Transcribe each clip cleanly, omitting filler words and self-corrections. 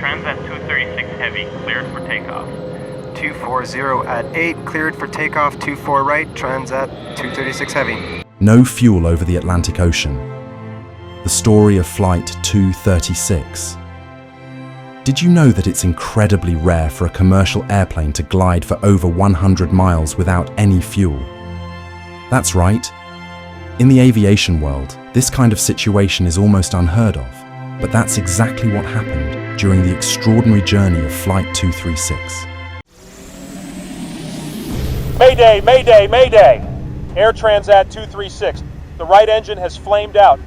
Transat 236 Heavy, cleared for takeoff. 240 at 8, cleared for takeoff, 24 right, Transat 236 Heavy. No fuel over the Atlantic Ocean. The story of Flight 236. Did you know that it's incredibly rare for a commercial airplane to glide for over 100 miles without any fuel? That's right. In the aviation world, this kind of situation is almost unheard of, but that's exactly what happened during the extraordinary journey of Flight 236. Mayday, mayday, mayday! Air Transat 236. The right engine has flamed out,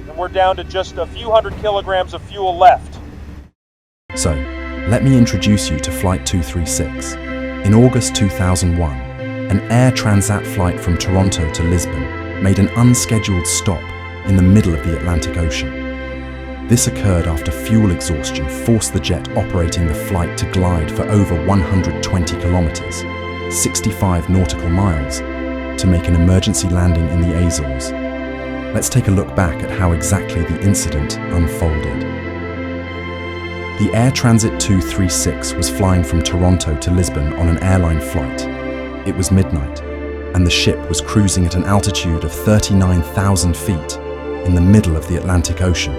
and we're down to just a few hundred kilograms of fuel left. So, let me introduce you to Flight 236. In August 2001, an Air Transat flight from Toronto to Lisbon made an unscheduled stop in the middle of the Atlantic Ocean. This occurred after fuel exhaustion forced the jet operating the flight to glide for over 120 kilometers, 65 nautical miles, to make an emergency landing in the Azores. Let's take a look back at how exactly the incident unfolded. The Air Transat 236 was flying from Toronto to Lisbon on an airline flight. It was midnight, and the ship was cruising at an altitude of 39,000 feet in the middle of the Atlantic Ocean.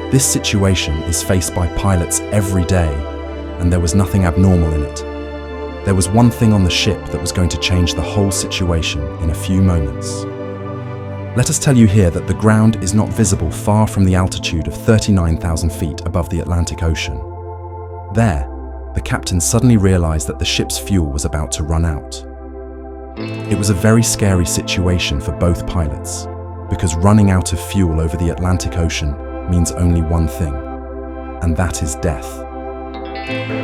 This situation is faced by pilots every day, and there was nothing abnormal in it. There was one thing on the ship that was going to change the whole situation in a few moments. Let us tell you here that the ground is not visible far from the altitude of 39,000 feet above the Atlantic Ocean. There, the captain suddenly realized that the ship's fuel was about to run out. It was a very scary situation for both pilots, because running out of fuel over the Atlantic Ocean means only one thing, and that is death.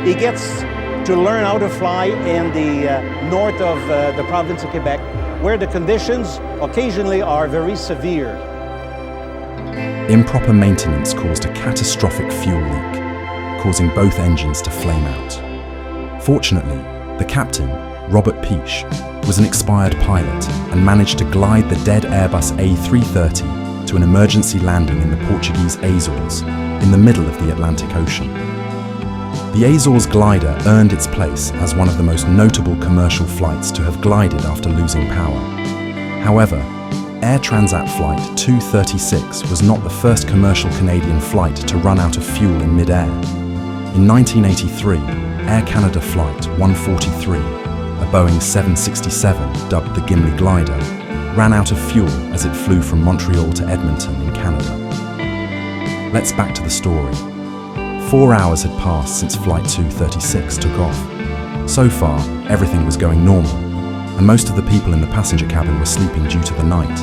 He gets to learn how to fly in the north of the province of Quebec, where the conditions occasionally are very severe. Improper maintenance caused a catastrophic fuel leak, causing both engines to flame out. Fortunately, the captain, Robert Peach, was an expired pilot and managed to glide the dead Airbus A330 to an emergency landing in the Portuguese Azores, in the middle of the Atlantic Ocean. The Azores glider earned its place as one of the most notable commercial flights to have glided after losing power. However, Air Transat Flight 236 was not the first commercial Canadian flight to run out of fuel in mid-air. In 1983, Air Canada Flight 143, a Boeing 767 dubbed the Gimli Glider, ran out of fuel as it flew from Montreal to Edmonton in Canada. Let's back to the story. 4 hours had passed since Flight 236 took off. So far, everything was going normal, and most of the people in the passenger cabin were sleeping due to the night.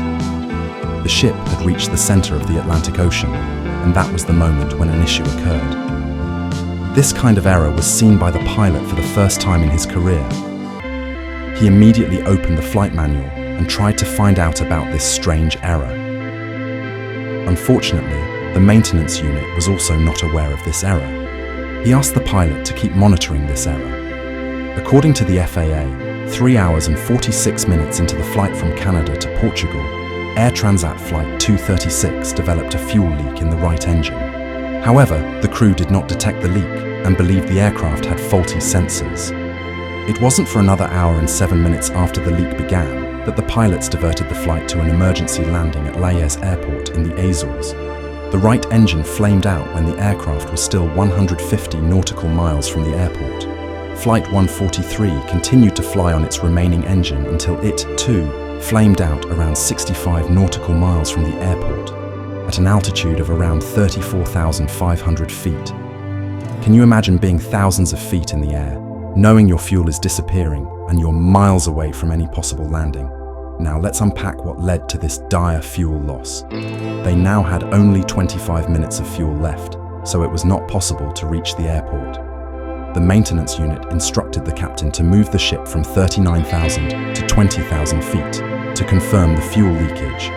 The ship had reached the center of the Atlantic Ocean, and that was the moment when an issue occurred. This kind of error was seen by the pilot for the first time in his career. He immediately opened the flight manual and tried to find out about this strange error. Unfortunately, the maintenance unit was also not aware of this error. He asked the pilot to keep monitoring this error. According to the FAA, 3 hours and 46 minutes into the flight from Canada to Portugal, Air Transat Flight 236 developed a fuel leak in the right engine. However, the crew did not detect the leak and believed the aircraft had faulty sensors. It wasn't for another hour and 7 minutes after the leak began that the pilots diverted the flight to an emergency landing at Lajes Airport in the Azores. The right engine flamed out when the aircraft was still 150 nautical miles from the airport. Flight 143 continued to fly on its remaining engine until it, too, flamed out around 65 nautical miles from the airport, at an altitude of around 34,500 feet. Can you imagine being thousands of feet in the air, knowing your fuel is disappearing and you're miles away from any possible landing? Now let's unpack what led to this dire fuel loss. They now had only 25 minutes of fuel left, so it was not possible to reach the airport. The maintenance unit instructed the captain to move the ship from 39,000 to 20,000 feet to confirm the fuel leakage.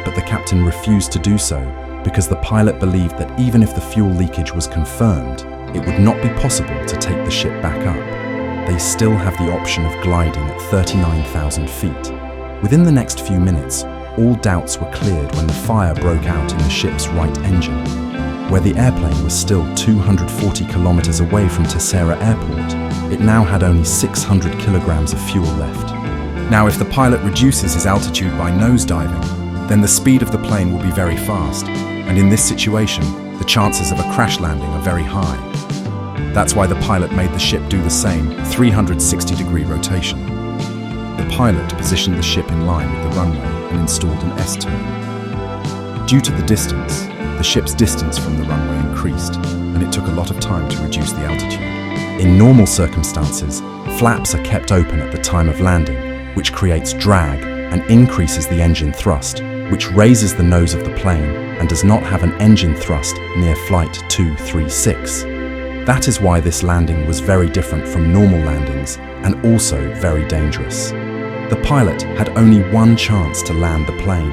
But the captain refused to do so because the pilot believed that even if the fuel leakage was confirmed, it would not be possible to take the ship back up. They still have the option of gliding at 39,000 feet. Within the next few minutes, all doubts were cleared when the fire broke out in the ship's right engine. where the airplane was still 240 kilometers away from Terceira Airport, it now had only 600 kilograms of fuel left. Now, if the pilot reduces his altitude by nosediving, then the speed of the plane will be very fast, and in this situation, the chances of a crash landing are very high. That's why the pilot made the ship do the same 360-degree rotation. The pilot positioned the ship in line with the runway and installed an S-turn. Due to the distance, the ship's distance from the runway increased, and it took a lot of time to reduce the altitude. In normal circumstances, flaps are kept open at the time of landing, which creates drag and increases the engine thrust, which raises the nose of the plane and does not have an engine thrust near Flight 236. That is why this landing was very different from normal landings and also very dangerous. The pilot had only one chance to land the plane.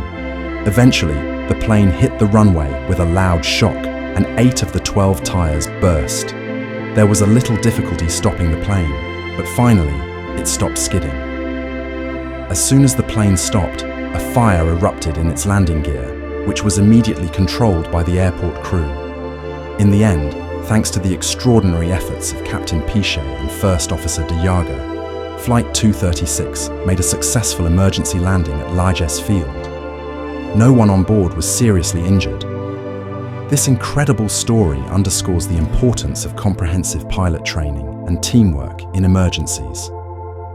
Eventually, the plane hit the runway with a loud shock and 8 of the 12 tires burst. There was a little difficulty stopping the plane, but finally, it stopped skidding. As soon as the plane stopped, a fire erupted in its landing gear, which was immediately controlled by the airport crew. In the end, thanks to the extraordinary efforts of Captain Pichet and First Officer de Jager, Flight 236 made a successful emergency landing at Largesse Field. No one on board was seriously injured. This incredible story underscores the importance of comprehensive pilot training and teamwork in emergencies.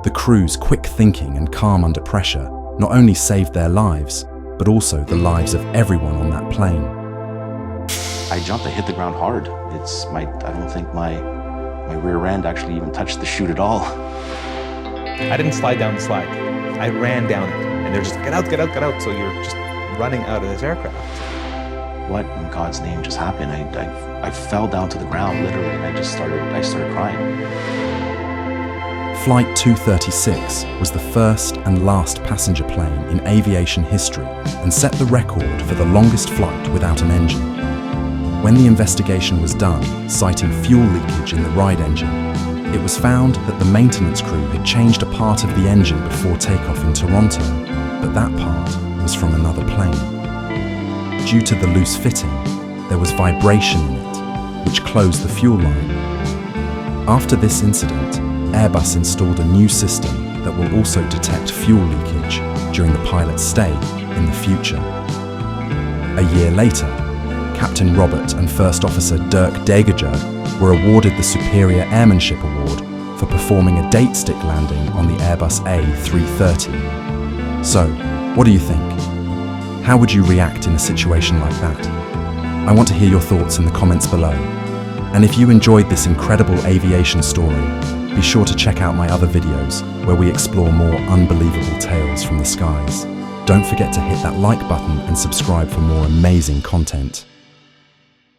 The crew's quick thinking and calm under pressure not only saved their lives, but also the lives of everyone on that plane. I jumped, I hit the ground hard. I don't think my rear end actually even touched the chute at all. I didn't slide down the slide. I ran down it, and they're just, get out, get out, get out. So you're just running out of this aircraft. What in God's name just happened? I fell down to the ground, literally, and I started crying. Flight 236 was the first and last passenger plane in aviation history and set the record for the longest flight without an engine. When the investigation was done, citing fuel leakage in the ride engine, it was found that the maintenance crew had changed a part of the engine before takeoff in Toronto, but that part was from another plane. Due to the loose fitting, there was vibration in it, which closed the fuel line. After this incident, Airbus installed a new system that will also detect fuel leakage during the pilot's stay in the future. A year later, Captain Robert and First Officer Dirk Degeger were awarded the Superior Airmanship Award for performing a date stick landing on the Airbus A330. So, what do you think? How would you react in a situation like that? I want to hear your thoughts in the comments below. And if you enjoyed this incredible aviation story, be sure to check out my other videos where we explore more unbelievable tales from the skies. Don't forget to hit that like button and subscribe for more amazing content.